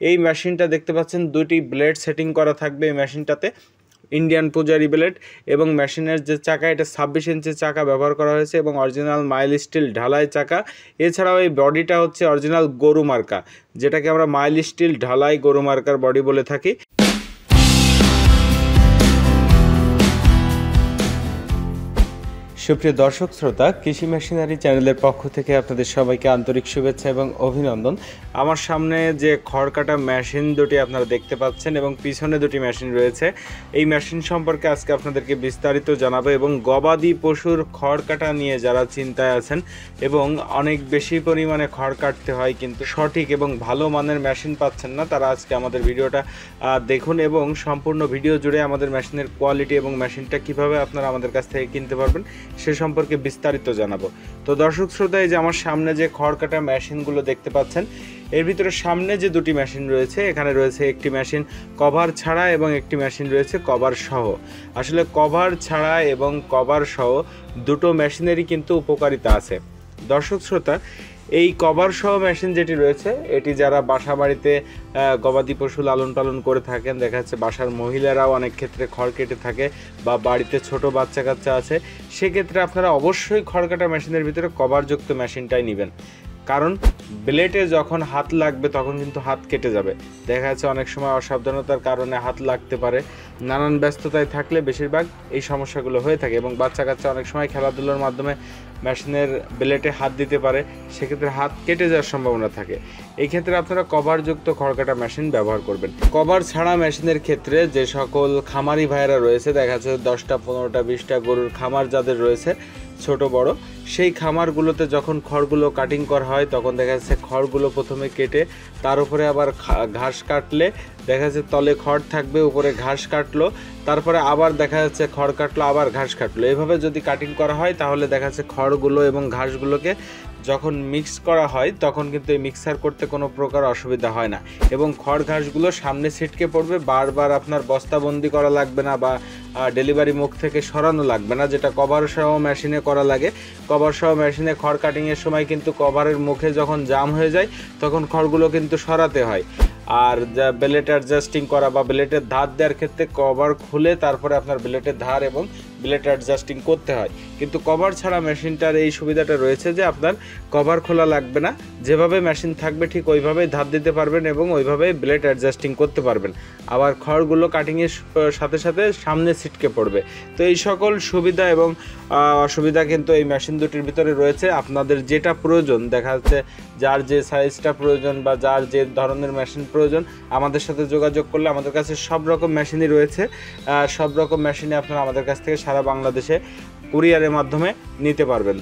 এই মেশিনটা দেখতে পাচ্ছেন দুটি ব্লেড সেটিং করা থাকবে এই মেশিনটাতে, ইন্ডিয়ান পূজারি ব্লেড, এবং মেশিনের যে চাকা এটা 26 ইঞ্চি চাকা ব্যবহার করা হয়েছে এবং অরিজিনাল মাইল স্টিল ঢালাই চাকা। এছাড়াও এই বডিটা হচ্ছে অরিজিনাল গরু মার্কা, যেটাকে আমরা মাইল স্টিল ঢালাই গরু মার্কার বডি বলে থাকি। সুপ্রিয় দর্শক শ্রোতা, কৃষি মেশিনারি চ্যানেলের পক্ষ থেকে আপনাদের সবাইকে আন্তরিক শুভেচ্ছা এবং অভিনন্দন। আমার সামনে যে খড় কাটা মেশিন দুটি আপনারা দেখতে পাচ্ছেন এবং পিছনে দুটি মেশিন রয়েছে, এই মেশিন সম্পর্কে আজকে আপনাদেরকে বিস্তারিত জানাবো। এবং গবাদি পশুর খড় কাটা নিয়ে যারা চিন্তায় আছেন এবং অনেক বেশি পরিমাণে খড় কাটতে হয় কিন্তু সঠিক এবং ভালো মানের মেশিন পাচ্ছেন না, তারা আজকে আমাদের ভিডিওটা দেখুন এবং সম্পূর্ণ ভিডিও জুড়ে আমাদের মেশিনের কোয়ালিটি এবং মেশিনটা কিভাবে আপনারা আমাদের কাছ থেকে কিনতে পারবেন সে সম্পর্কে বিস্তারিত জানাবো। তো দর্শক শ্রোতা, এই যে আমার সামনে যে খড় কাটা মেশিনগুলো দেখতে পাচ্ছেন, এর ভিতরে সামনে যে দুটি মেশিন রয়েছে, এখানে রয়েছে একটি মেশিন কভার ছাড়া এবং একটি মেশিন রয়েছে কভার সহ। আসলে কভার ছাড়া এবং কভার সহ দুটো মেশিনেরই কিন্তু উপকারিতা আছে। দর্শক শ্রোতা, এই কভার সহ মেশিন যেটি রয়েছে, এটি যারা বাসা বাড়িতে গবাদি পশু লালন পালন করে থাকেন, দেখা যাচ্ছে বাসার মহিলারাও অনেক ক্ষেত্রে খড় কেটে থাকে বা বাড়িতে ছোট বাচ্চা কাচ্চা আছে, সেক্ষেত্রে আপনারা অবশ্যই খড় কাটা মেশিনের ভিতরে কভারযুক্ত মেশিনটাই নেবেন। কারণ ব্লেডে যখন হাত লাগবে তখন কিন্তু হাত কেটে যাবে, দেখা যাচ্ছে অনেক সময় অসাবধানতার কারণে হাত লাগতে পারে, নানান ব্যস্ততায় থাকলে বেশিরভাগ এই সমস্যাগুলো হয়ে থাকে এবং বাচ্চা কাচ্চা অনেক সময় খেলাধুলার মাধ্যমে মেশিনের ব্লেডে হাত দিতে পারে, সেক্ষেত্রে হাত কেটে যাওয়ার সম্ভাবনা থাকে। এই ক্ষেত্রে আপনারা কভারযুক্ত খড় কাটা মেশিন ব্যবহার করবেন। কভার ছাড়া মেশিনের ক্ষেত্রে যে সকল খামারি ভাইয়েরা রয়েছে, দেখা যাচ্ছে 10টা 15টা 20টা গরুর খামার যাদের রয়েছে ছোট বড়, সেই খামারগুলোতে যখন খড়গুলো কাটিং করা হয় তখন দেখা যাচ্ছে খড়গুলো প্রথমে কেটে তার উপরে আবার ঘাস কাটলে দেখা যাচ্ছে তলে খড় থাকবে, উপরে ঘাস কাটলো, তারপরে আবার দেখা যাচ্ছে খড় কাটলো, আবার ঘাস কাটলো। এভাবে যদি কাটিং করা হয় তাহলে দেখা যাচ্ছে খড়গুলো এবং ঘাসগুলোকে যখন মিক্স করা হয় তখন কিন্তু এই মিক্সার করতে কোনো প্রকার অসুবিধা হয় না এবং খড় ঘাসগুলো সামনে ছিটকে পড়বে, বারবার আপনার বস্তাবন্দি করা লাগবে না বা ডেলিভারি মুখ থেকে সরানো লাগবে না, যেটা কভার সহ মেশিনে করা লাগে। কভার সহ মেশিনে খড় কাটিংয়ের সময় কিন্তু কভারের মুখে যখন জাম হয়ে যায় তখন খড়গুলো কিন্তু সরাতে হয়। আর যা ব্লেড অ্যাডজাস্টিং করা বা ব্লেডের ধার দেওয়ার ক্ষেত্রে কভার খুলে তারপরে আপনার ব্লেডের ধার এবং ব্লেড অ্যাডজাস্টিং করতে হয়। কিন্তু কভার ছাড়া মেশিনটার এই সুবিধাটা রয়েছে যে আপনার কভার খোলা লাগবে না, যেভাবে মেশিন থাকবে ঠিক ওইভাবেই ধার দিতে পারবেন এবং ওইভাবেই ব্লেড অ্যাডজাস্টিং করতে পারবেন। আবার খড়গুলো কাটিংয়ের সাথে সাথে সামনে ছিটকে পড়বে। তো এই সকল সুবিধা এবং অসুবিধা কিন্তু এই মেশিন দুটির ভিতরে রয়েছে। আপনাদের যেটা প্রয়োজন, দেখা যাচ্ছে যার যে সাইজটা প্রয়োজন বা যার যে ধরনের মেশিন প্রয়োজন, আমাদের সাথে যোগাযোগ করলে আমাদের কাছে সব রকম মেশিনই রয়েছে। সব রকম মেশিনই আপনারা আমাদের কাছ থেকে সারা বাংলাদেশে কুরিয়ারের মাধ্যমে নিতে পারবেন।